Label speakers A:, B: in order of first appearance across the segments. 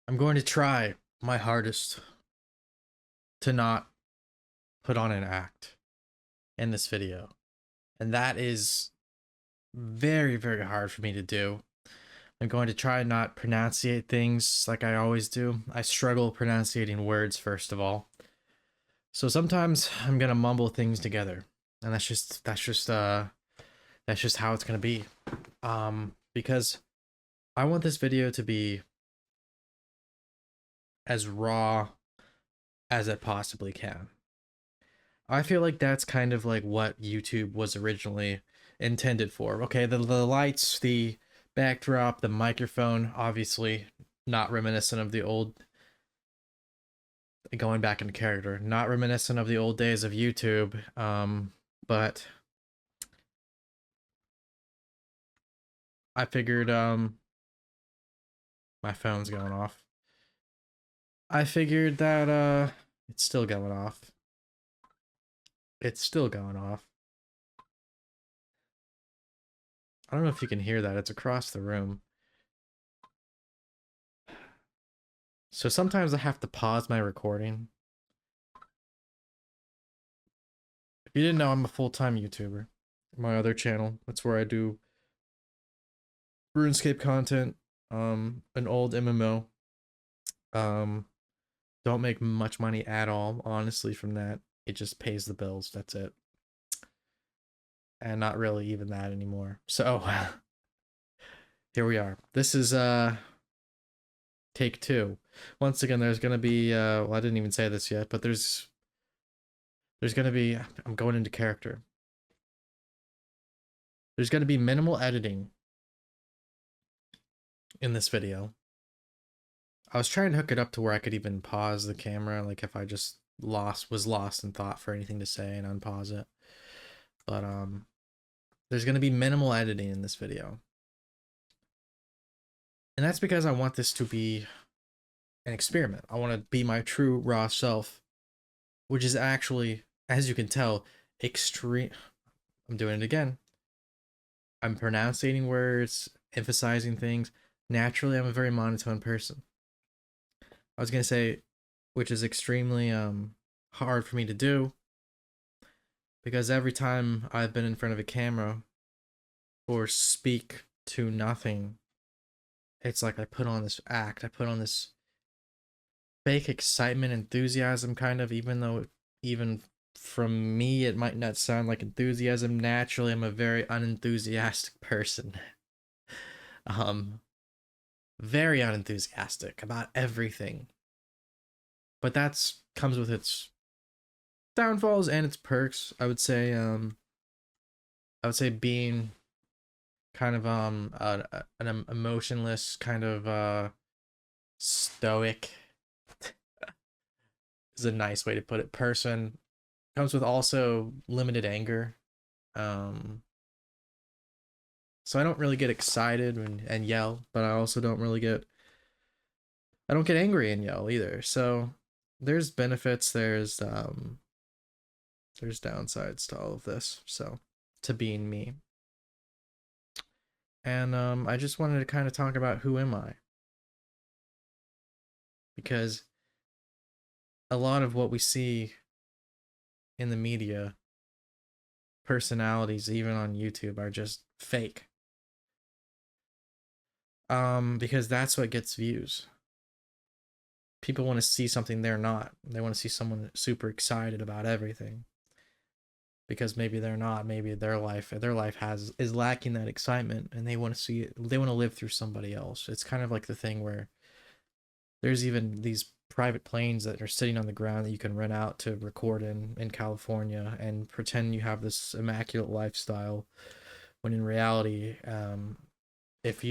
A: I'm going to try my hardest to not put on an act in this video. And that is very, very hard for me to do. I'm going to try not pronunciate things like I always do. I struggle pronunciating words, first of all. So sometimes I'm gonna mumble things together. And that's just how it's gonna be. Because I want this video to be as raw as it possibly can. I feel like that's kind of like what YouTube was originally intended for. Okay, the lights, the backdrop, the microphone, obviously not reminiscent of the old, going back into character, not reminiscent of the old days of YouTube. But I figured, my phone's going off. I figured that, it's still going off. It's still going off. I don't know if you can hear that. It's across the room. So sometimes I have to pause my recording. If you didn't know, I'm a full-time YouTuber. My other channel, that's where I do RuneScape content, an old MMO. Um, don't make much money at all, honestly, from that. It just pays the bills, that's it. And not really even that anymore. So, here we are. This is take two. Once again, there's gonna be well, I didn't even say this yet, but there's gonna be, I'm going into character. There's gonna be minimal editing in this video. I was trying to hook it up to where I could even pause the camera, like if I just was lost in thought for anything to say and unpause it. But there's gonna be minimal editing in this video. And that's because I want this to be an experiment. I want to be my true raw self, which is actually, as you can tell, extreme. I'm doing it again. I'm pronouncing words, emphasizing things. Naturally, I'm a very monotone person. I was gonna say, which is extremely hard for me to do, because every time I've been in front of a camera or speak to nothing, it's like I put on this act. I put on this fake excitement, enthusiasm, kind of, even though even from me it might not sound like enthusiasm. Naturally, I'm a very unenthusiastic person. um very unenthusiastic about everything. But that's comes with its downfalls and its perks. I would say being kind of an emotionless, kind of stoic is a nice way to put it, person comes with also limited anger. um so I don't really get excited and yell, but I don't get angry and yell either. So there's benefits, there's downsides to all of this, so to being me. And I just wanted to kind of talk about who am I, because a lot of what we see in the media, personalities even on YouTube, are just fake. Because that's what gets views. People want to see something they're not. They want to see someone super excited about everything. Because maybe they're not. Maybe their life is lacking that excitement, and they want to see it. They want to live through somebody else. It's kind of like the thing where there's even these private planes that are sitting on the ground that you can rent out to record in California and pretend you have this immaculate lifestyle, when in reality, if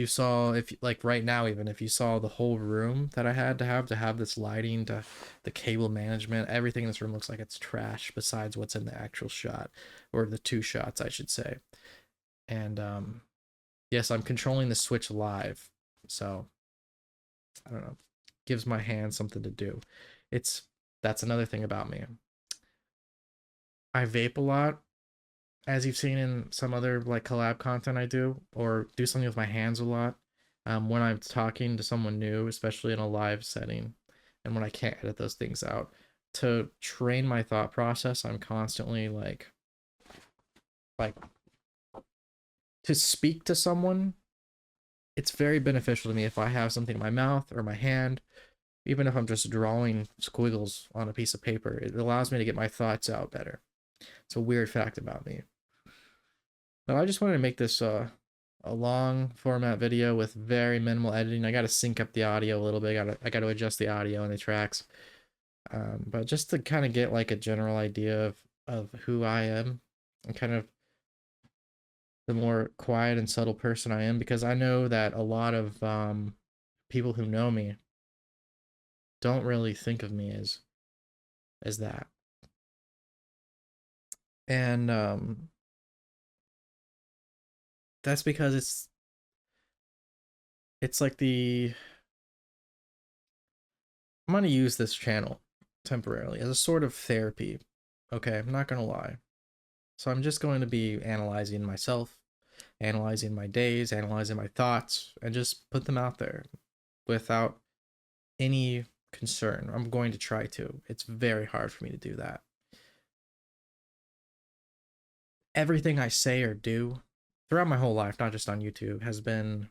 A: like right now, even if you saw the whole room that I had to have this lighting, to the cable management, everything in this room looks like it's trash besides what's in the actual shot, or the two shots I should say. And yes, I'm controlling the Switch live, so I don't know, gives my hand something to do. It's That's another thing about me. I vape a lot, as you've seen in some other like collab content I do, or do something with my hands a lot. when I'm talking to someone new, especially in a live setting, and when I can't edit those things out. To train my thought process, I'm constantly like to speak to someone. It's very beneficial to me if I have something in my mouth or my hand, even if I'm just drawing squiggles on a piece of paper. It allows me to get my thoughts out better. It's a weird fact about me. But I just wanted to make this a long format video with very minimal editing. I got to sync up the audio a little bit. I got to adjust the audio and the tracks. But just to kind of get like a general idea of who I am and kind of the more quiet and subtle person I am, because I know that a lot of people who know me don't really think of me as that. And that's because it's like I'm going to use this channel temporarily as a sort of therapy. Okay, I'm not going to lie. So I'm just going to be analyzing myself, analyzing my days, analyzing my thoughts, and just put them out there without any concern. I'm going to try to. It's very hard for me to do that. Everything I say or do throughout my whole life, not just on YouTube, has been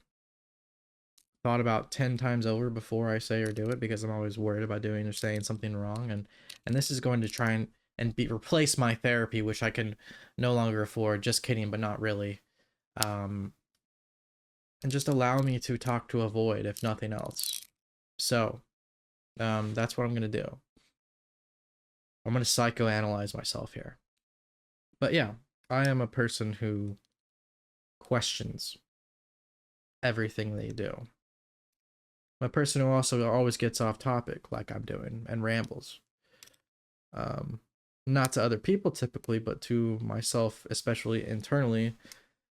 A: thought about 10 times over before I say or do it, because I'm always worried about doing or saying something wrong. And this is going to try and replace my therapy, which I can no longer afford. Just kidding, but not really. And just allow me to talk to a void, if nothing else. So that's what I'm going to do. I'm going to psychoanalyze myself here. But yeah, I am a person who questions everything they do. I'm a person who also always gets off topic, like I'm doing, and rambles. Not to other people typically, but to myself, especially internally,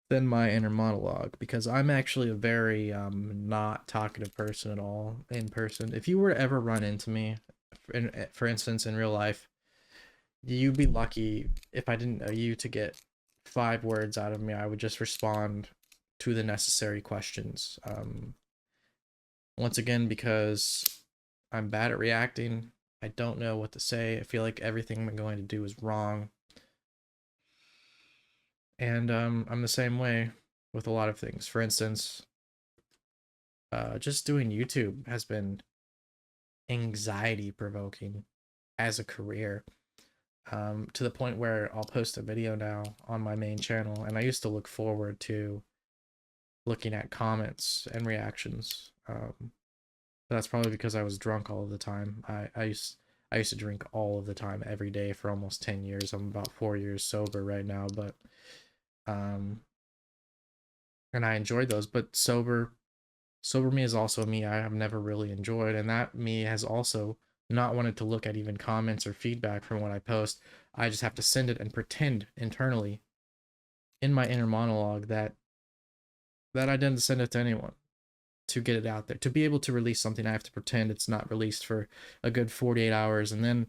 A: than my inner monologue, because I'm actually a very not talkative person at all in person. If you were to ever run into me, for instance, in real life, you'd be lucky if I didn't know you to get 5 words out of me. I would just respond to the necessary questions. Once again, because I'm bad at reacting. I don't know what to say. I feel like everything I'm going to do is wrong. And I'm the same way with a lot of things. For instance, just doing YouTube has been anxiety provoking as a career, to the point where I'll post a video now on my main channel, and I used to look forward to looking at comments and reactions. That's probably because I was drunk all of the time. I used to drink all of the time every day for almost 10 years. I'm about 4 years sober right now, but and I enjoyed those, but sober me is also me I have never really enjoyed, and that me has also not wanted to look at even comments or feedback from what I post. I just have to send it and pretend internally in my inner monologue that I didn't send it to anyone, to get it out there. To be able to release something, I have to pretend it's not released for a good 48 hours. And then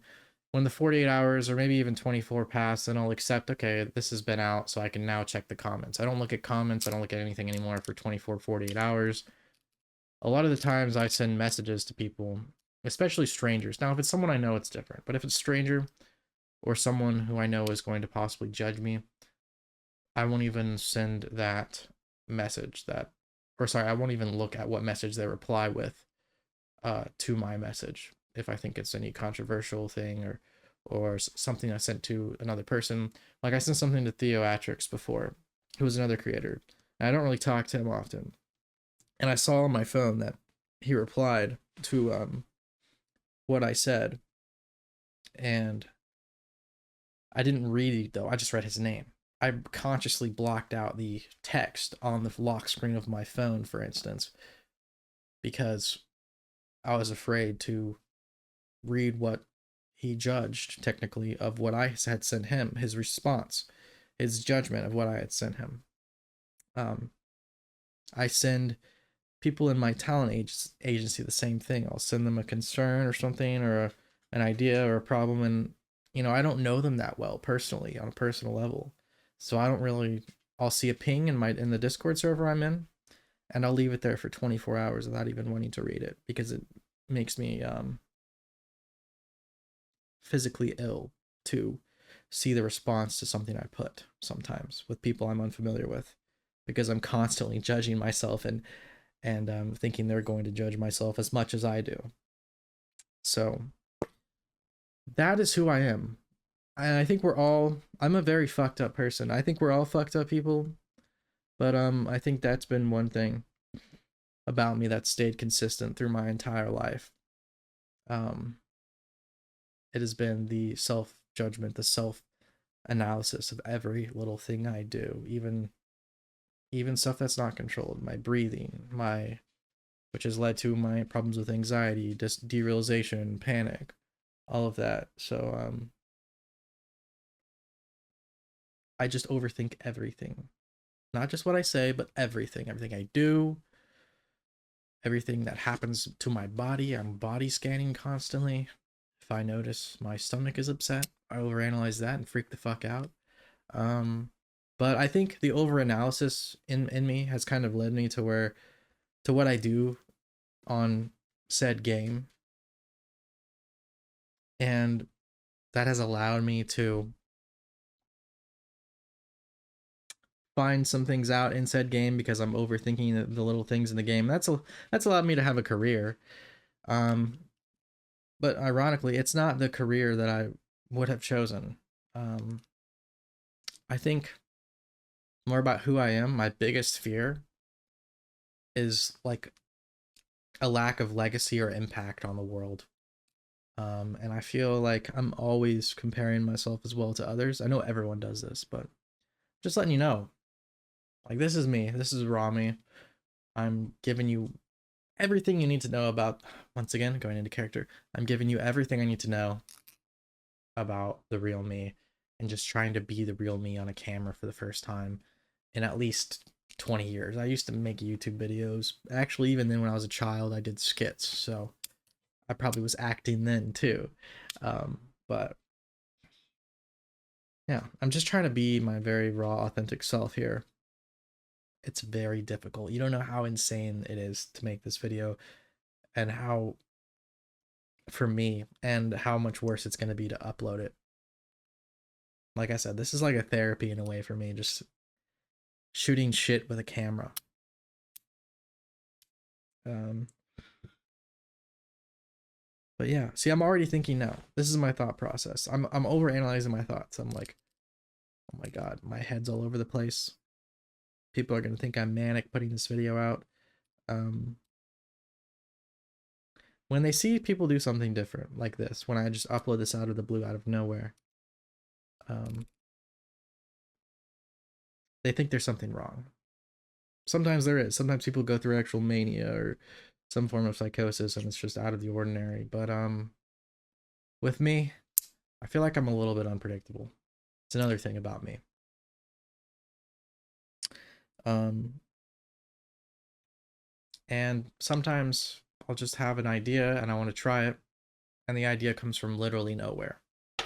A: when the 48 hours or maybe even 24 pass, then I'll accept, okay, this has been out, so I can now check the comments. I don't look at comments. I don't look at anything anymore for 24, 48 hours. A lot of the times I send messages to people, especially strangers. Now, if it's someone I know, it's different. But if it's a stranger or someone who I know is going to possibly judge me, I won't even send that message I won't even look at what message they reply with to my message if I think it's any controversial thing or something I sent to another person. Like I sent something to Theoatrix before, who was another creator, and I don't really talk to him often. And I saw on my phone that he replied to what I said, and I didn't read it though. I just read his name. I consciously blocked out the text on the lock screen of my phone, for instance, because I was afraid to read what he judged technically of what I had sent him, his response, his judgment of what I had sent him. I send people in my talent agency the same thing. I'll send them a concern or something, or an idea or a problem, and I don't know them that well personally on a personal level, so I don't really. I'll see a ping in the Discord server I'm in, and I'll leave it there for 24 hours without even wanting to read it because it makes me physically ill to see the response to something I put sometimes with people I'm unfamiliar with, because I'm constantly judging myself and thinking they're going to judge myself as much as I do. So that is who I am. And I think I'm a very fucked up person. I think we're all fucked up people, but I think that's been one thing about me that stayed consistent through my entire life. It has been the self judgment, the self analysis of every little thing I do, even stuff that's not controlled, my breathing, which has led to my problems with anxiety, derealization, panic, all of that. So I just overthink everything. Not just what I say, but everything. Everything I do, everything that happens to my body. I'm body scanning constantly. If I notice my stomach is upset, I overanalyze that and freak the fuck out. But I think the overanalysis in me has kind of led me to what I do on said game. And that has allowed me to find some things out in said game because I'm overthinking the little things in the game. That's allowed me to have a career. But ironically, it's not the career that I would have chosen. I think more about who I am. My biggest fear is like a lack of legacy or impact on the world. And I feel like I'm always comparing myself as well to others. I know everyone does this, but just letting you know, like, this is me. This is raw me. I'm giving you everything you need to know about, once again, going into character, I'm giving you everything I need to know about the real me and just trying to be the real me on a camera for the first time in at least 20 years. I used to make YouTube videos. Actually, even then when I was a child, I did skits, so I probably was acting then too. But yeah, I'm just trying to be my very raw, authentic self here. It's very difficult. You don't know how insane it is to make this video and how, for me, and how much worse it's going to be to upload it. Like I said, this is like a therapy in a way for me, just shooting shit with a camera. But yeah, see, I'm already thinking now. This is my thought process. I'm overanalyzing my thoughts. I'm like, oh my god, my head's all over the place. People are gonna think I'm manic putting this video out. When they see people do something different like this, when I just upload this out of the blue, out of nowhere, they think there's something wrong. Sometimes there is. Sometimes people go through actual mania or some form of psychosis and it's just out of the ordinary. But with me, I feel like I'm a little bit unpredictable. It's another thing about me. And sometimes I'll just have an idea and I want to try it, and the idea comes from literally nowhere. I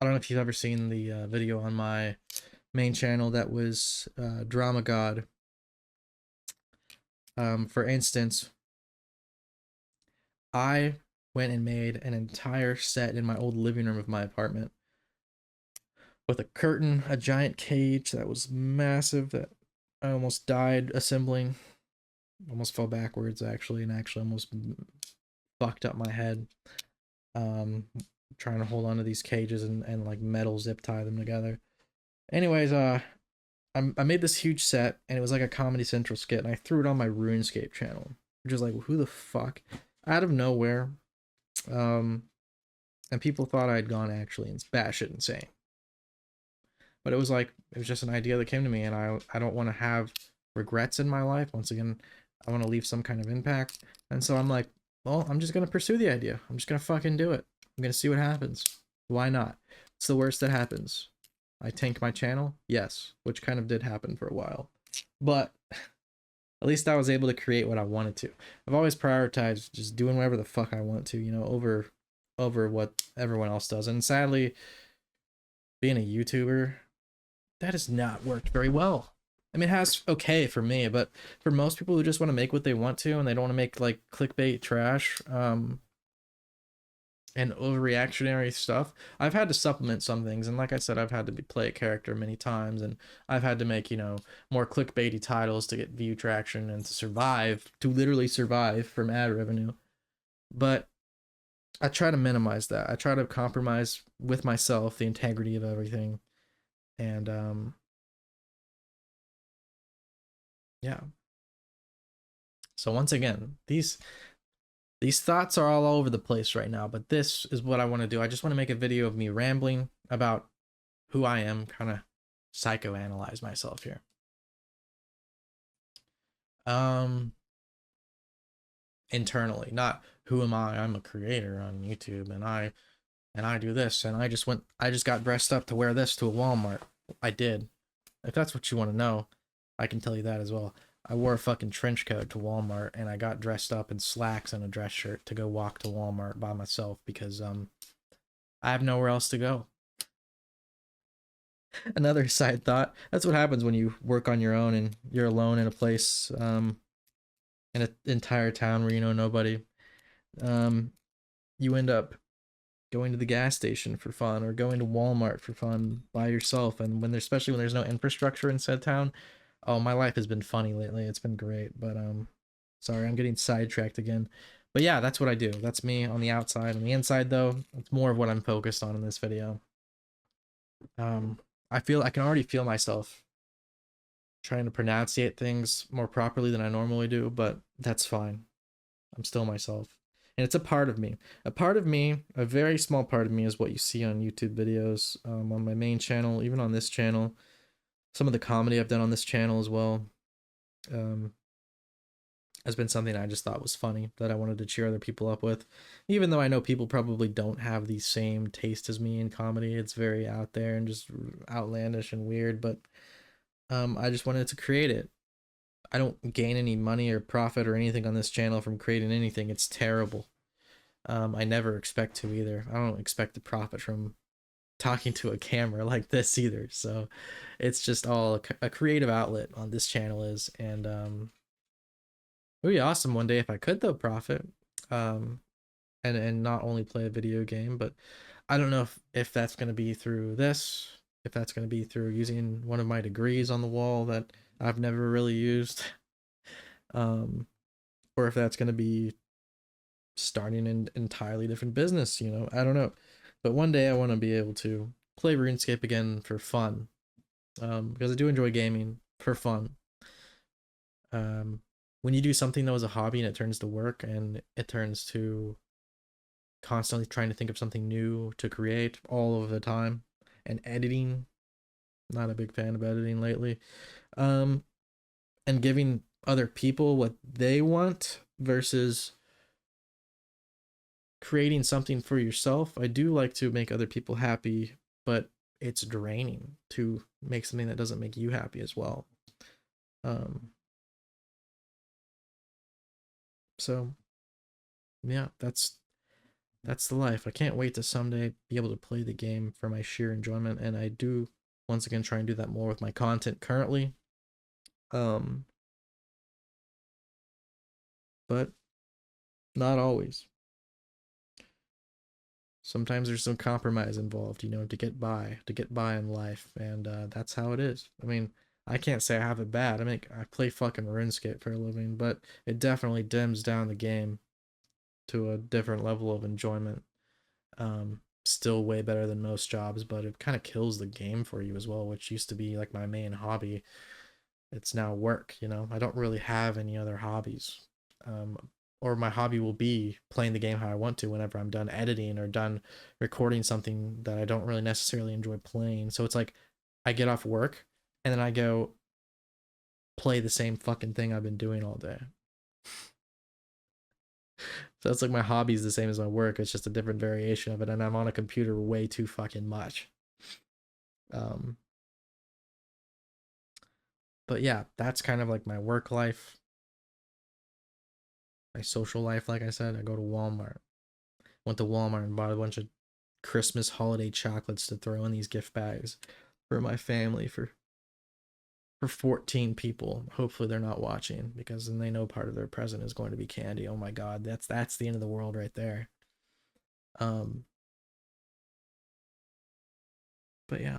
A: don't know if you've ever seen the video on my main channel that was Drama God. For instance, I went and made an entire set in my old living room of my apartment with a curtain, a giant cage that was massive that I almost died assembling. Almost fell backwards actually, and actually almost fucked up my head. Trying to hold onto these cages and like metal zip tie them together. Anyways, I made this huge set and it was like a Comedy Central skit, and I threw it on my RuneScape channel, which is like, who the fuck, out of nowhere. And people thought I'd gone actually batshit insane. But it was just an idea that came to me, and I don't want to have regrets in my life. Once again, I want to leave some kind of impact. And so I'm like, well, I'm just going to pursue the idea. I'm just going to fucking do it. I'm going to see what happens. Why not? It's the worst that happens. I tank my channel? Yes, which kind of did happen for a while. But at least I was able to create what I wanted to. I've always prioritized just doing whatever the fuck I want to, you know, over what everyone else does. And sadly, being a YouTuber, that has not worked very well. I mean, it has okay for me, but for most people who just want to make what they want to and they don't want to make like clickbait trash, and overreactionary stuff, I've had to supplement some things. And like I said, I've had to play a character many times, and I've had to make, more clickbaity titles to get view traction and to survive, to literally survive from ad revenue. But I try to minimize that. I try to compromise with myself the integrity of everything. And yeah. So once again, these thoughts are all over the place right now, but this is what I want to do. I just want to make a video of me rambling about who I am, kind of psychoanalyze myself here. Um, Internally, not who am I? I'm a creator on YouTube, and I do this, and I just got dressed up to wear this to a Walmart. I did. If that's what you want to know, I can tell you that as well. I wore a fucking trench coat to Walmart, and I got dressed up in slacks and a dress shirt to go walk to Walmart by myself because I have nowhere else to go. Another side thought, that's what happens when you work on your own and you're alone in a place, in an entire town where you know nobody. um you end up going to the gas station for fun or going to Walmart for fun by yourself, and especially when there's no infrastructure in said town. Oh, my life has been funny lately. It's been great, but sorry, I'm getting sidetracked again. But yeah, that's what I do. That's me on the outside. On the inside though, it's more of what I'm focused on in this video. um I can already feel myself trying to pronunciate things more properly than I normally do, but that's fine. I'm still myself. And it's a part of me. A part of me, a very small part of me, is what you see on YouTube videos, on my main channel, even on this channel. Some of the comedy I've done on this channel as well, um, has been something I just thought was funny that I wanted to cheer other people up with. Even though I know people probably don't have the same taste as me in comedy. It's very out there and just outlandish and weird, but I just wanted to create it. I don't gain any money or profit or anything on this channel from creating anything. It's terrible. I never expect to either. I don't expect to profit from talking to a camera like this either. So it's just all a creative outlet on this channel is. And it would be awesome one day if I could though profit, um, and not only play a video game, but I don't know if that's going to be through this, if that's going to be through using one of my degrees on the wall that I've never really used, um, or if that's going to be starting an entirely different business. I don't know. But one day I want to be able to play RuneScape again for fun, because I do enjoy gaming for fun. When you do something that was a hobby and it turns to work and it turns to constantly trying to think of something new to create all of the time, and editing, not a big fan of editing lately, um, and giving other people what they want versus creating something for yourself. I do like to make other people happy, but it's draining to make something that doesn't make you happy as well. Um, so yeah, that's the life. I can't wait to someday be able to play the game for my sheer enjoyment, and I do once again try and do that more with my content currently. Um, but not always. Sometimes there's some compromise involved, to get by in life, and that's how it is. I mean, I can't say I have it bad. I play fucking RuneScape for a living, but it definitely dims down the game to a different level of enjoyment. Still way better than most jobs, but it kind of kills the game for you as well, which used to be like my main hobby. It's now work. I don't really have any other hobbies. Or my hobby will be playing the game how I want to whenever I'm done editing or done recording something that I don't really necessarily enjoy playing. So it's like I get off work and then I go play the same fucking thing I've been doing all day. So it's like my hobby is the same as my work. It's just a different variation of it, and I'm on a computer way too fucking much. Um, but yeah, that's kind of like my work life, my social life. Like I said, I go to Walmart. Went to Walmart and bought a bunch of Christmas holiday chocolates to throw in these gift bags for my family for for 14 people. Hopefully they're not watching, because then they know part of their present is going to be candy. Oh my god, that's the end of the world right there. Um but yeah,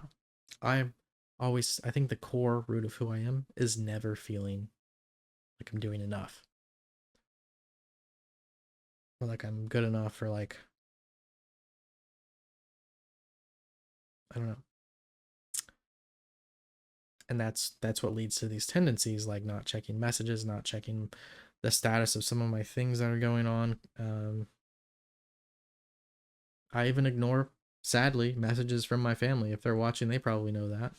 A: I'm I think the core root of who I am is never feeling like I'm doing enough, or like I'm good enough, or like, I don't know. And that's what leads to these tendencies, like not checking messages, not checking the status of some of my things that are going on. I even ignore, sadly, messages from my family. If they're watching, they probably know that.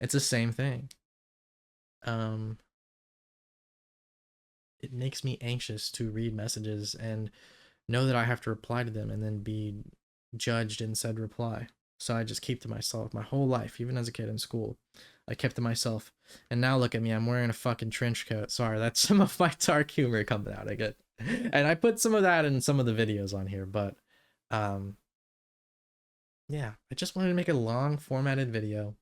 A: It's the same thing. um it makes me anxious to read messages and know that I have to reply to them and then be judged in said reply. So I just keep to myself my whole life, even as a kid in school. I kept to myself. And now look at me, I'm wearing a fucking trench coat. Sorry, that's some of my dark humor coming out. I get. And I put some of that in some of the videos on here, but um yeah, I just wanted to make a long formatted video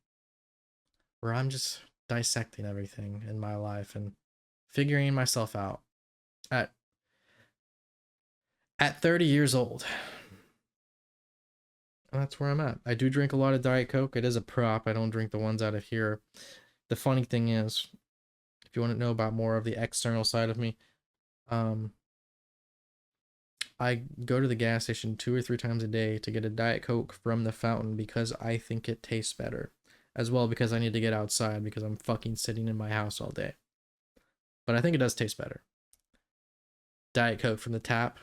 A: where I'm just dissecting everything in my life and figuring myself out at 30 years old. And that's where I'm at. I do drink a lot of Diet Coke. It is a prop. I don't drink the ones out of here. The funny thing is, if you want to know about more of the external side of me, I go to the gas station 2 or 3 times a day to get a Diet Coke from the fountain because I think it tastes better. As well, because I need to get outside because I'm fucking sitting in my house all day. But I think it does taste better. Diet Coke from the tap.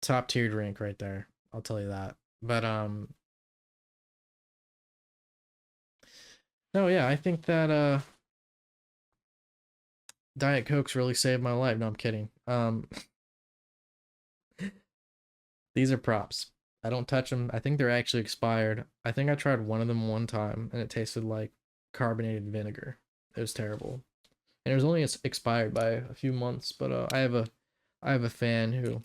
A: Top tier drink right there. I'll tell you that. But no, yeah, I think that Diet Coke's really saved my life. No, I'm kidding. These are props. I don't touch them. I think they're actually expired. I think I tried one of them one time and it tasted like carbonated vinegar. It was terrible. And it was only expired by a few months, but I have a fan who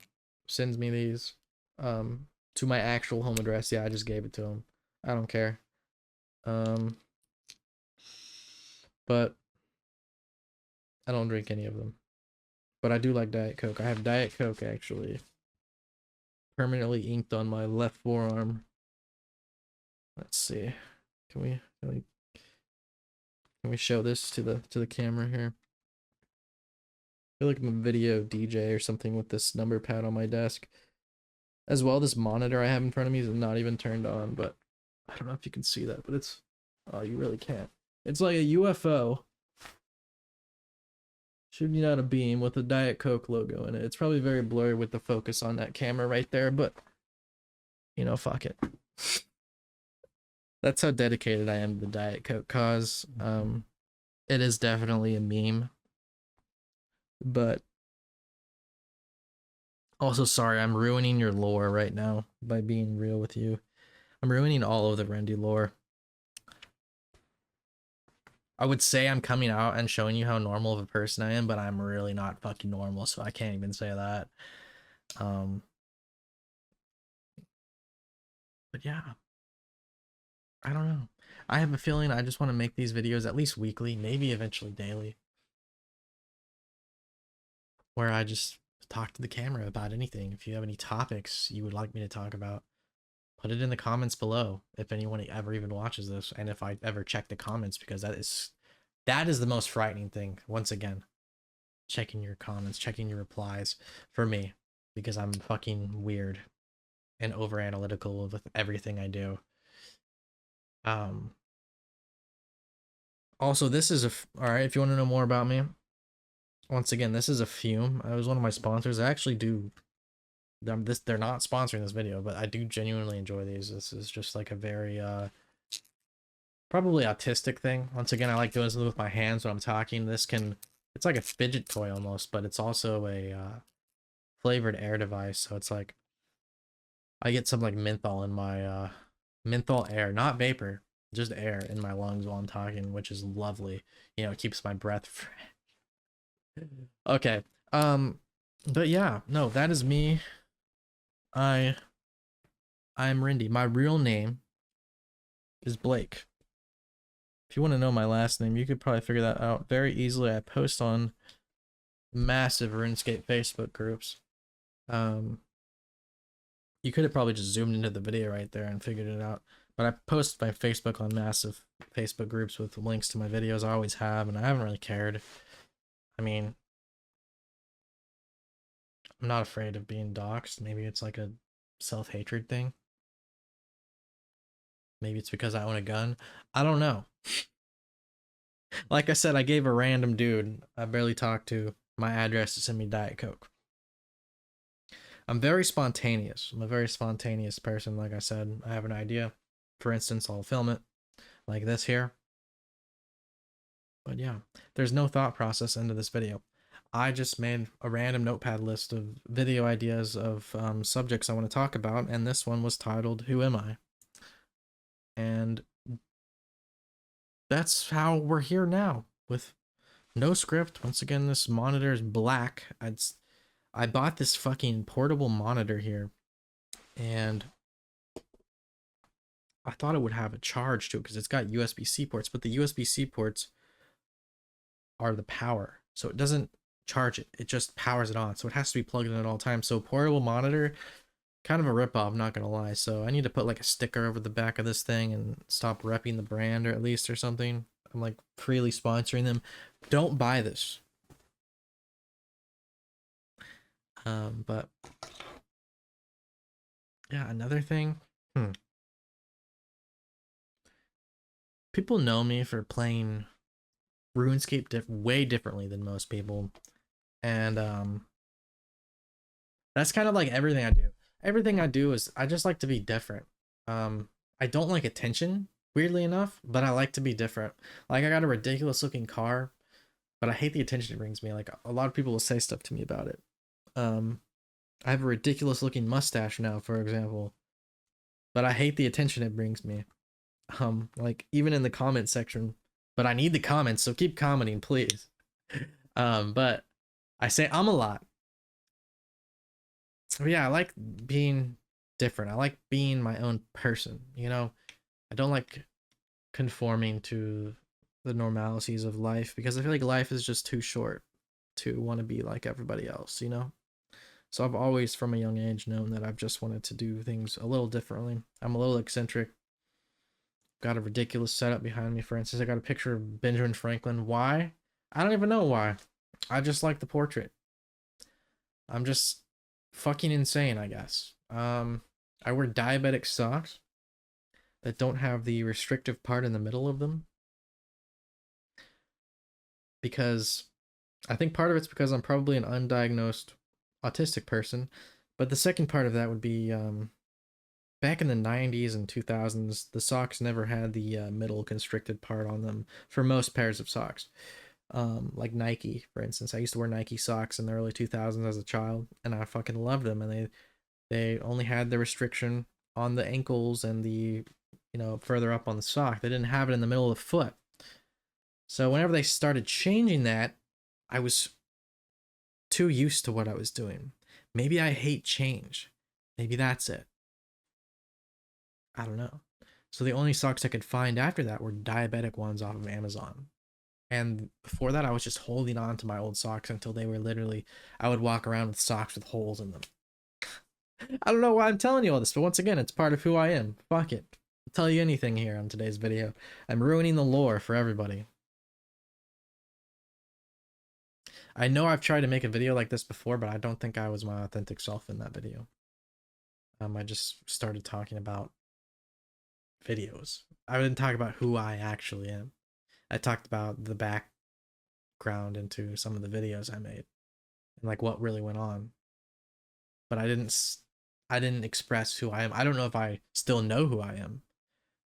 A: sends me these to my actual home address. Yeah, I just gave it to him. I don't care. Um but I don't drink any of them. But I do like Diet Coke. I have Diet Coke actually permanently inked on my left forearm. Let's see. Can we show this to the camera here? I feel like I'm a video DJ or something with this number pad on my desk. As well, this monitor I have in front of me is not even turned on, but I don't know if you can see that, but it's, oh, you really can't. It's like a UFO shooting out a beam with a Diet Coke logo in it. It's probably very blurry with the focus on that camera right there, but you know, fuck it. That's how dedicated I am to the Diet Coke cause. It is definitely a meme, but also, sorry, I'm ruining your lore right now by being real with you. I'm ruining all of the Rendi lore. I would say I'm coming out and showing you how normal of a person I am, but I'm really not fucking normal, so I can't even say that. But yeah, I don't know. I have a feeling I just want to make these videos at least weekly, maybe eventually daily, where I just talk to the camera about anything. If you have any topics you would like me to talk about, put it in the comments below if anyone ever even watches this, and if I ever check the comments, because that is the most frightening thing. Once again, checking your comments, checking your replies for me, because I'm fucking weird and over analytical with everything I do. Also, this is all right, if you want to know more about me, once again, this is a Fume. I was one of my sponsors. I actually do they're not sponsoring this video, but I do genuinely enjoy these. This is just like a very probably autistic thing. Once again, I like doing something with my hands when I'm talking. It's like a fidget toy almost, but it's also a flavored air device. So it's like I get some like menthol in my menthol air, not vapor, just air in my lungs while I'm talking, which is lovely. You know, it keeps my breath fresh. Okay. But yeah, no, that is me. I'm Rendi. My real name is Blake. If you want to know my last name, you could probably figure that out very easily. I post on massive RuneScape Facebook groups. Um, you could have probably just zoomed into the video right there and figured it out. But I post my Facebook on massive Facebook groups with links to my videos. I always have, and I haven't really cared. I mean, I'm not afraid of being doxxed. Maybe it's like a self-hatred thing. Maybe it's because I own a gun. I don't know. Like I said, I gave a random dude I barely talked to my address to send me Diet Coke. I'm very spontaneous. I'm a very spontaneous person. Like I said, I have an idea. For instance, I'll film it like this here. But yeah, there's no thought process into this video. I just made a random notepad list of video ideas of subjects I want to talk about, and this one was titled "Who Am I?" And that's how we're here now, with no script. Once again, this monitor is black. I bought this fucking portable monitor here, and I thought it would have a charge to it because it's got USB-C ports, but the USB-C ports are the power. So it doesn't charge it. It just powers it on. So it has to be plugged in at all times. So portable monitor, kind of a ripoff, I'm not going to lie. So I need to put like a sticker over the back of this thing and stop repping the brand, or at least, or something. I'm like freely sponsoring them. Don't buy this. But yeah, another thing. People know me for playing RuneScape way differently than most people, and that's kind of like everything I do. Everything I do is I just like to be different. I don't like attention, weirdly enough, but I like to be different. Like I got a ridiculous looking car, but I hate the attention it brings me. Like a lot of people will say stuff to me about it. I have a ridiculous looking mustache now, for example, but I hate the attention it brings me. Like even in the comment section, but I need the comments, so keep commenting, please. But I say I'm a lot. So yeah, I like being different. I like being my own person, you know? I don't like conforming to the normalities of life because I feel like life is just too short to want to be like everybody else, you know? So I've always, from a young age, known that I've just wanted to do things a little differently. I'm a little eccentric. Got a ridiculous setup behind me, for instance. I got a picture of Benjamin Franklin. Why? I don't even know why. I just like the portrait. I'm just fucking insane, I guess. I wear diabetic socks that don't have the restrictive part in the middle of them because I think part of it's because I'm probably an undiagnosed autistic person, but the second part of that would be back in the 90s and 2000s, the socks never had the middle constricted part on them for most pairs of socks. Like Nike, for instance. I used to wear Nike socks in the early 2000s as a child, and I fucking loved them. And they only had the restriction on the ankles and the, you know, further up on the sock. They didn't have it in the middle of the foot. So whenever they started changing that, I was too used to what I was doing. Maybe I hate change. Maybe that's it. I don't know. So the only socks I could find after that were diabetic ones off of Amazon. And before that, I was just holding on to my old socks until they were literally, I would walk around with socks with holes in them. I don't know why I'm telling you all this, but once again, it's part of who I am. Fuck it. I'll tell you anything here on today's video. I'm ruining the lore for everybody. I know I've tried to make a video like this before, but I don't think I was my authentic self in that video. I just started talking about videos. I didn't talk about who I actually am. I talked about the background into some of the videos I made and like what really went on. But I didn't express who I am. I don't know if I still know who I am.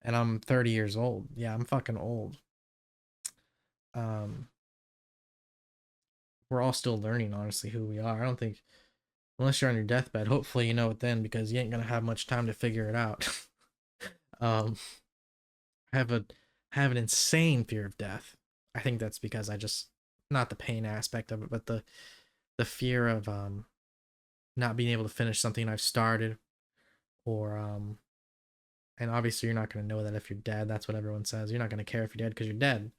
A: And I'm 30 years old. Yeah, I'm fucking old. Um we're all still learning, honestly, who we are. I don't think, unless you're on your deathbed, hopefully you know it then because you ain't gonna have much time to figure it out. um I have an insane fear of death. I think that's because I just, not the pain aspect of it, but the fear of not being able to finish something I've started, or And obviously you're not going to know that if you're dead. That's what everyone says. You're not going to care if you're dead because you're dead.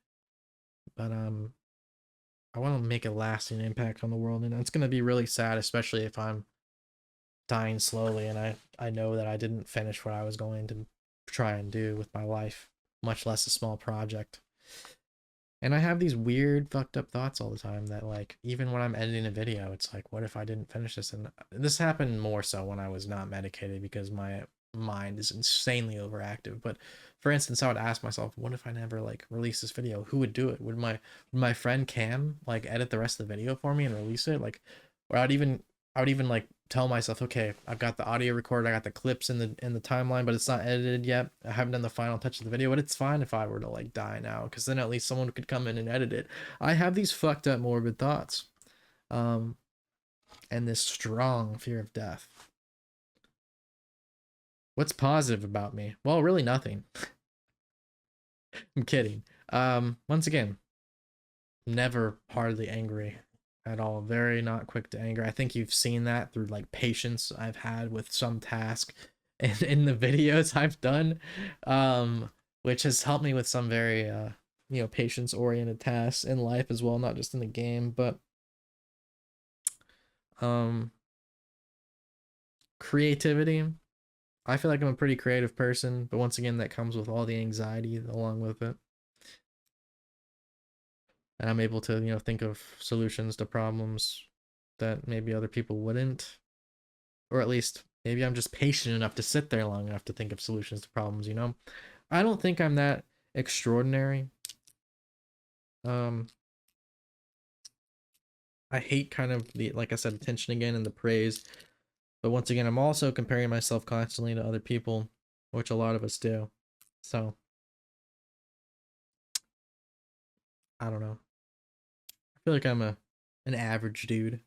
A: But I want to make a lasting impact on the world, and it's going to be really sad, especially if I'm dying slowly and I know that I didn't finish what I was going to try and do with my life, much less a small project. And I have these weird fucked up thoughts all the time that, like, even when I'm editing a video, it's like, what if I didn't finish this? And this happened more so when I was not medicated because my mind is insanely overactive. But for instance, I would ask myself, what if I never like release this video? Who would do it? Would my friend Cam like edit the rest of the video for me and release it? Like, or I would even like tell myself, okay, I've got the audio recorded, I got the clips in the timeline, but it's not edited yet. I haven't done the final touch of the video, but it's fine if I were to like die now, because then at least someone could come in and edit it. I have these fucked up morbid thoughts, um, and this strong fear of death. What's positive about me? Well, really nothing. I'm kidding. Once again, never hardly angry at all. Very not quick to anger. I think you've seen that through like patience I've had with some task and in the videos I've done, which has helped me with some very patience oriented tasks in life as well, not just in the game. But um creativity, I feel like I'm a pretty creative person, but once again that comes with all the anxiety along with it. And I'm able to, think of solutions to problems that maybe other people wouldn't, or at least maybe I'm just patient enough to sit there long enough to think of solutions to problems. I don't think I'm that extraordinary. um I hate kind of the, like I said, attention again and the praise, but once again I'm also comparing myself constantly to other people, which a lot of us do. So I don't know, I feel like I'm an average dude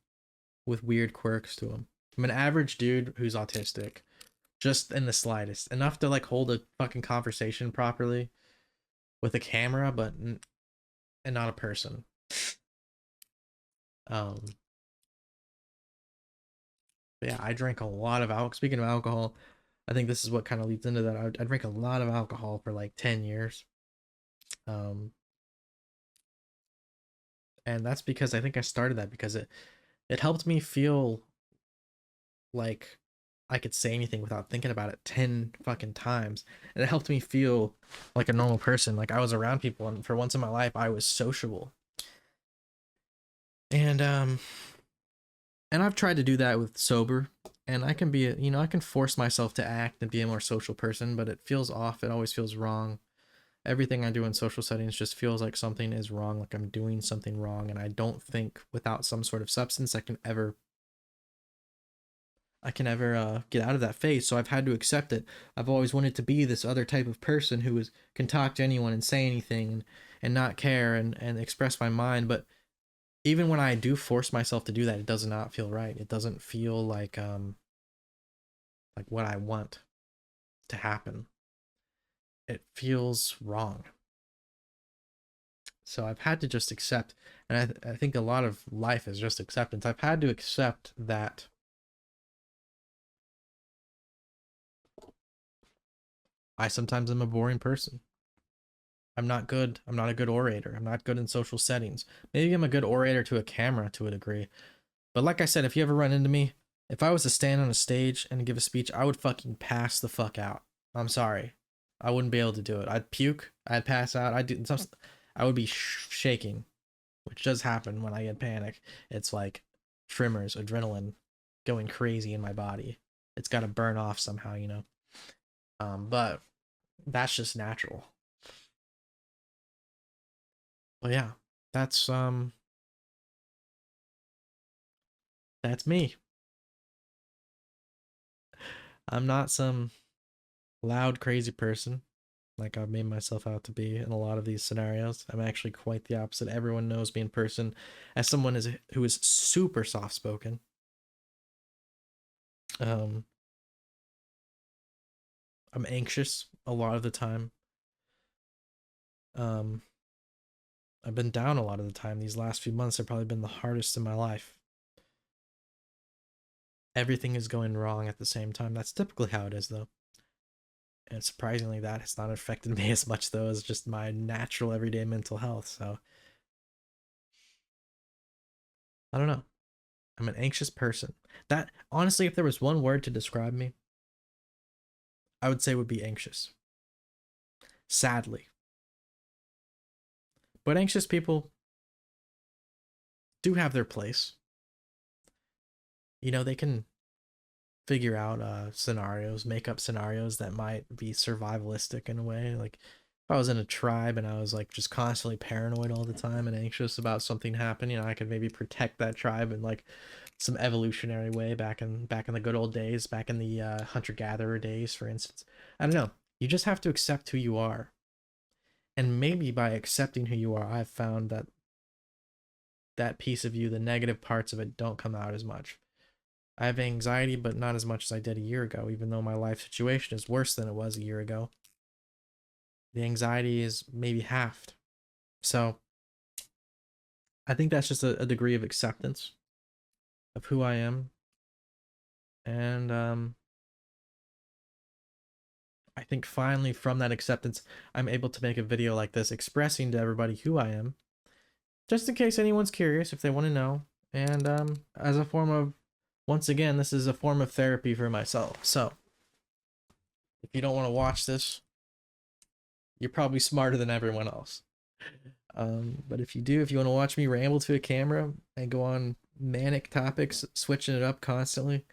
A: with weird quirks to him. I'm an average dude who's autistic, just in the slightest, enough to like hold a fucking conversation properly with a camera, but and not a person. um but yeah, I drank a lot of alcohol. Speaking of alcohol, I think this is what kind of leads into that. I drank a lot of alcohol for like 10 years, um and that's because I think I started that because it helped me feel like I could say anything without thinking about it 10 fucking times. And it helped me feel like a normal person. Like I was around people, and for once in my life I was sociable. And I've tried to do that with sober, and I can be I can force myself to act and be a more social person, but it feels off. It always feels wrong. Everything I do in social settings just feels like something is wrong, like I'm doing something wrong, and I don't think without some sort of substance I can ever get out of that phase. So I've had to accept it. I've always wanted to be this other type of person who can talk to anyone and say anything and not care and express my mind. But even when I do force myself to do that, it does not feel right. It doesn't feel like what I want to happen. It feels wrong. So I've had to just accept, and I think a lot of life is just acceptance. I've had to accept that I sometimes am a boring person. I'm not good. I'm not a good orator. I'm not good in social settings. Maybe I'm a good orator to a camera to a degree. But like I said, if you ever run into me, if I was to stand on a stage and give a speech, I would fucking pass the fuck out. I'm sorry. I wouldn't be able to do it. I'd puke. I'd pass out. I would be shaking, which does happen when I get panic. It's like tremors, adrenaline going crazy in my body. It's got to burn off somehow. But that's just natural. But yeah, that's that's me. I'm not some loud crazy person like I've made myself out to be in a lot of these scenarios. I'm actually quite the opposite. Everyone knows me in person as someone who is super soft spoken. Um, I'm anxious a lot of the time. Um, I've been down a lot of the time. These last few months have probably been the hardest in my life. Everything is going wrong at the same time. That's typically how it is, though. And surprisingly, that has not affected me as much though as just my natural everyday mental health. So I don't know. I'm an anxious person. That honestly, if there was one word to describe me, I would say would be anxious. Sadly. But anxious people do have their place. You know, they can figure out scenarios, make up scenarios that might be survivalistic in a way. Like if I was in a tribe and I was like just constantly paranoid all the time and anxious about something happening, I could maybe protect that tribe in like some evolutionary way back in the good old days, back in the hunter gatherer days, for instance. I don't know. You just have to accept who you are, and maybe by accepting who you are, I've found that that piece of you, the negative parts of it, don't come out as much. I have anxiety, but not as much as I did a year ago, even though my life situation is worse than it was a year ago. The anxiety is maybe halved. So I think that's just a degree of acceptance of who I am. And I think finally from that acceptance, I'm able to make a video like this expressing to everybody who I am, just in case anyone's curious if they want to know. And as a form of, once again, this is a form of therapy for myself. So if you don't want to watch this, you're probably smarter than everyone else. But if you do, if you want to watch me ramble to a camera and go on manic topics, switching it up constantly,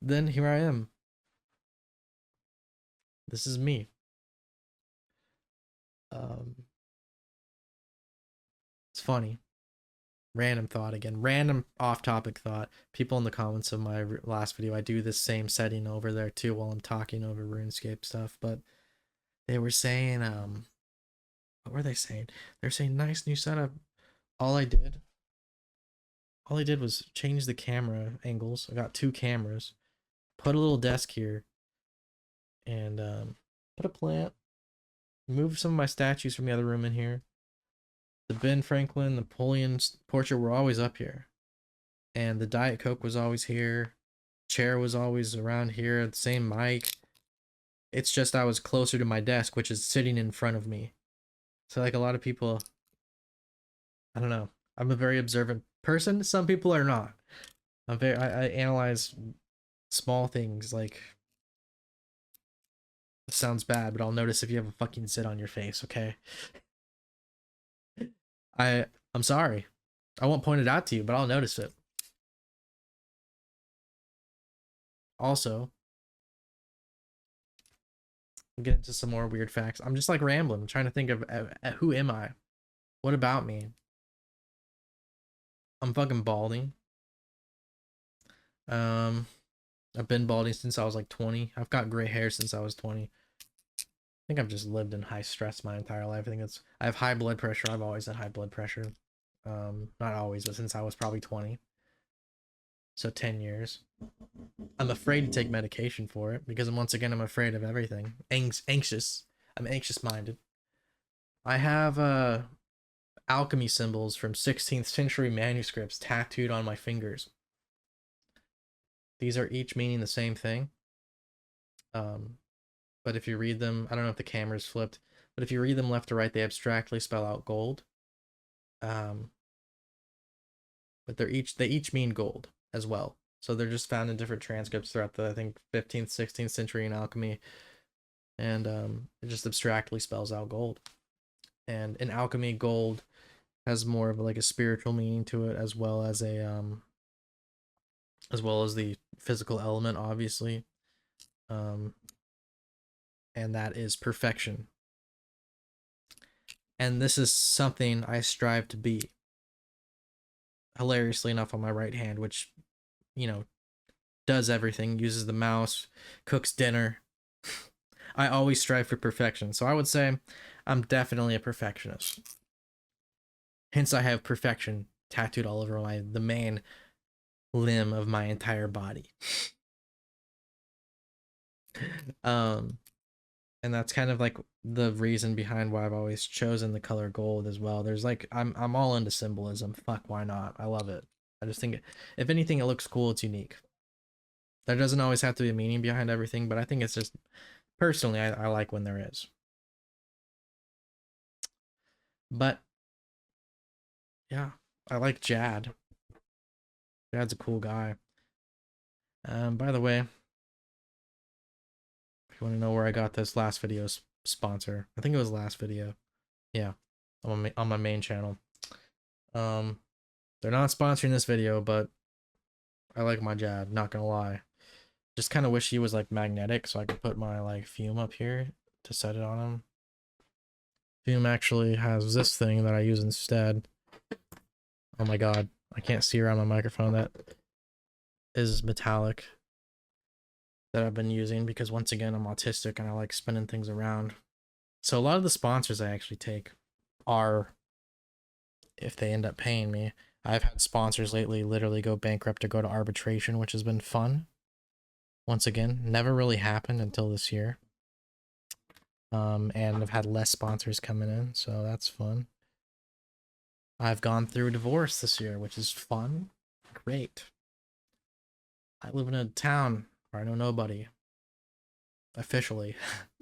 A: then here I am. This is me. Um, it's funny. Random thought again. Random off-topic thought. People in the comments of my last video, I do this same setting over there too while I'm talking over RuneScape stuff. But they were saying, what were they saying? They're saying nice new setup. All I did, all I did was change the camera angles. I got two cameras, put a little desk here, and put a plant. Move some of my statues from the other room in here. The Ben Franklin, Napoleon's portrait were always up here. And the Diet Coke was always here. Chair was always around here. The same mic. It's just I was closer to my desk, which is sitting in front of me. So like a lot of people, I don't know. I'm a very observant person. Some people are not. I analyze small things like, it sounds bad, but I'll notice if you have a fucking zit on your face, okay? I'm sorry. I won't point it out to you, but I'll notice it. Also, we'll get into some more weird facts. I'm just like rambling. I'm trying to think of who am I? What about me? I'm fucking balding. Um, I've been balding since I was like 20. I've got gray hair since I was 20. I think I've just lived in high stress my entire life. I have high blood pressure. I've always had high blood pressure. Not always, but since I was probably 20. So 10 years. I'm afraid to take medication for it because once again I'm afraid of everything. Anxious. I'm anxious minded. I have alchemy symbols from 16th century manuscripts tattooed on my fingers. These are each meaning the same thing. But if you read them, I don't know if the camera's flipped, but if you read them left to right, they abstractly spell out gold. But they each mean gold as well. So they're just found in different transcripts throughout the, I think, 15th, 16th century in alchemy. And it just abstractly spells out gold. And in alchemy, gold has more of like a spiritual meaning to it, as well as the physical element, obviously. And that is perfection. And this is something I strive to be. Hilariously enough, on my right hand, which, you know, does everything, uses the mouse, cooks dinner. I always strive for perfection. So I would say I'm definitely a perfectionist. Hence, I have perfection tattooed all over the main limb of my entire body. And that's kind of like the reason behind why I've always chosen the color gold as well. There's like I'm all into symbolism. Fuck, why not? I love it. I just think if anything, it looks cool. It's unique. There doesn't always have to be a meaning behind everything, but I think it's just Personally, I like when there is. But yeah, I like Jad. Jad's a cool guy. By the way, if you want to know where I got this last video's sponsor, I think it was last video. Yeah, on my main channel. They're not sponsoring this video, but I like my Jad, not gonna lie. Just kind of wish he was like magnetic so I could put my like fume up here to set it on him. Fume actually has this thing that I use instead. Oh my god, I can't see around my microphone. That is metallic that I've been using because once again I'm autistic and I like spinning things around. So a lot of the sponsors I actually take are, if they end up paying me. I've had sponsors lately literally go bankrupt or go to arbitration, which has been fun. Once again, never really happened until this year. And I've had less sponsors coming in, so that's fun. I've gone through a divorce this year, which is fun. Great. I live in a town where I know nobody. Officially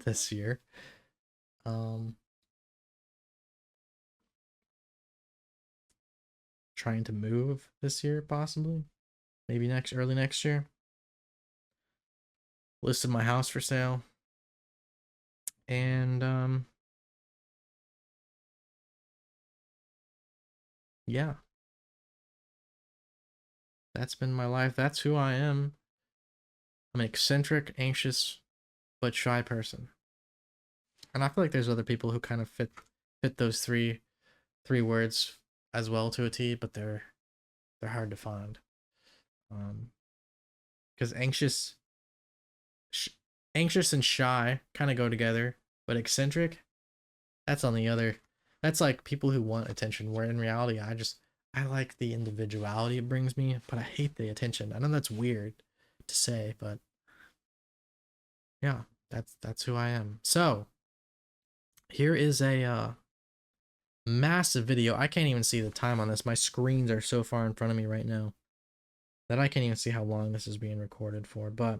A: this year. Trying to move this year, possibly. Maybe early next year. Listed my house for sale. And yeah. That's been my life. That's who I am. I'm an eccentric, anxious, but shy person. And I feel like there's other people who kind of fit those three words as well to a T, but they're hard to find. Because anxious and shy kind of go together, but eccentric, that's on the other. That's like people who want attention, where in reality I like the individuality it brings me, but I hate the attention. I know that's weird to say, but yeah, that's who I am. So here is a massive video. I can't even see the time on this. My screens are so far in front of me right now that I can't even see how long this is being recorded for, but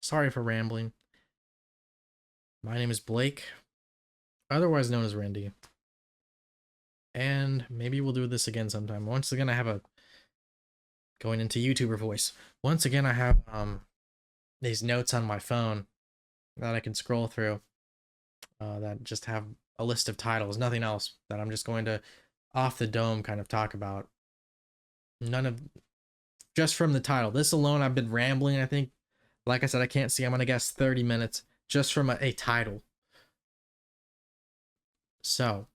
A: sorry for rambling. My name is Blake, otherwise known as Rendi. And maybe we'll do this again sometime. Once again, I have going into YouTuber voice. Once again, I have these notes on my phone that I can scroll through that just have a list of titles, nothing else, that I'm just going to off the dome kind of talk about. Just from the title. This alone, I've been rambling, I think. Like I said, I can't see. I'm going to guess 30 minutes just from a title. So,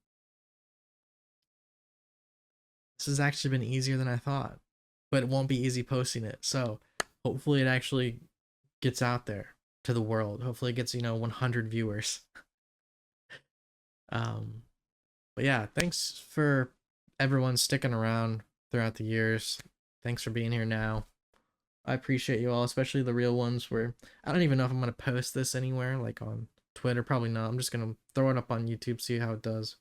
A: this has actually been easier than I thought, but it won't be easy posting it. So, hopefully it actually gets out there to the world. Hopefully it gets, 100 viewers. But yeah, thanks for everyone sticking around throughout the years. Thanks for being here now. I appreciate you all, especially the real ones where I don't even know if I'm going to post this anywhere, like on Twitter, probably not. I'm just going to throw it up on YouTube, see how it does.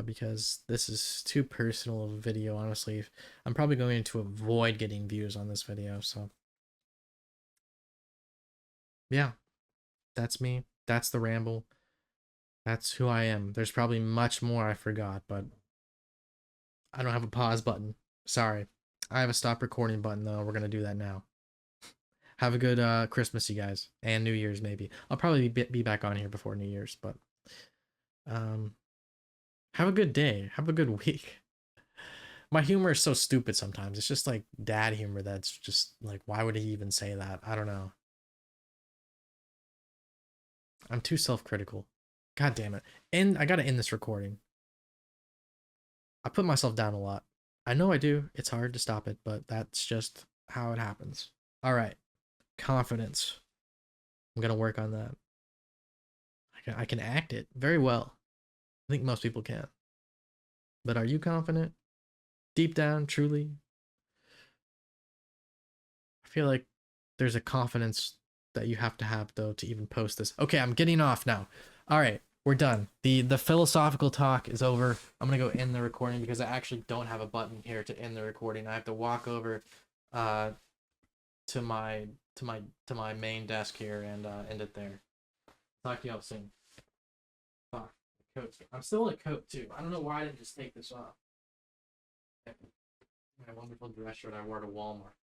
A: Because this is too personal of a video, honestly. I'm probably going to avoid getting views on this video, so. Yeah, that's me. That's the ramble. That's who I am. There's probably much more I forgot, but I don't have a pause button. Sorry. I have a stop recording button, though. We're going to do that now. Have a good Christmas, you guys. And New Year's, maybe. I'll probably be back on here before New Year's, but have a good day. Have a good week. My humor is so stupid sometimes. It's just like dad humor that's just like, why would he even say that? I don't know. I'm too self-critical. God damn it. And I gotta end this recording. I put myself down a lot. I know I do. It's hard to stop it, but that's just how it happens. All right. Confidence. I'm gonna work on that. I can act it very well. I think most people can. But are you confident? Deep down, truly? I feel like there's a confidence that you have to have, though, to even post this. Okay, I'm getting off now. All right, we're done. The philosophical talk is over. I'm gonna go end the recording because I actually don't have a button here to end the recording. I have to walk over to my to my main desk here and end it there. Talk to y'all soon. Fuck. Coat. I'm still in a coat too. I don't know why I didn't just take this off. My wonderful dress shirt I wore to Walmart.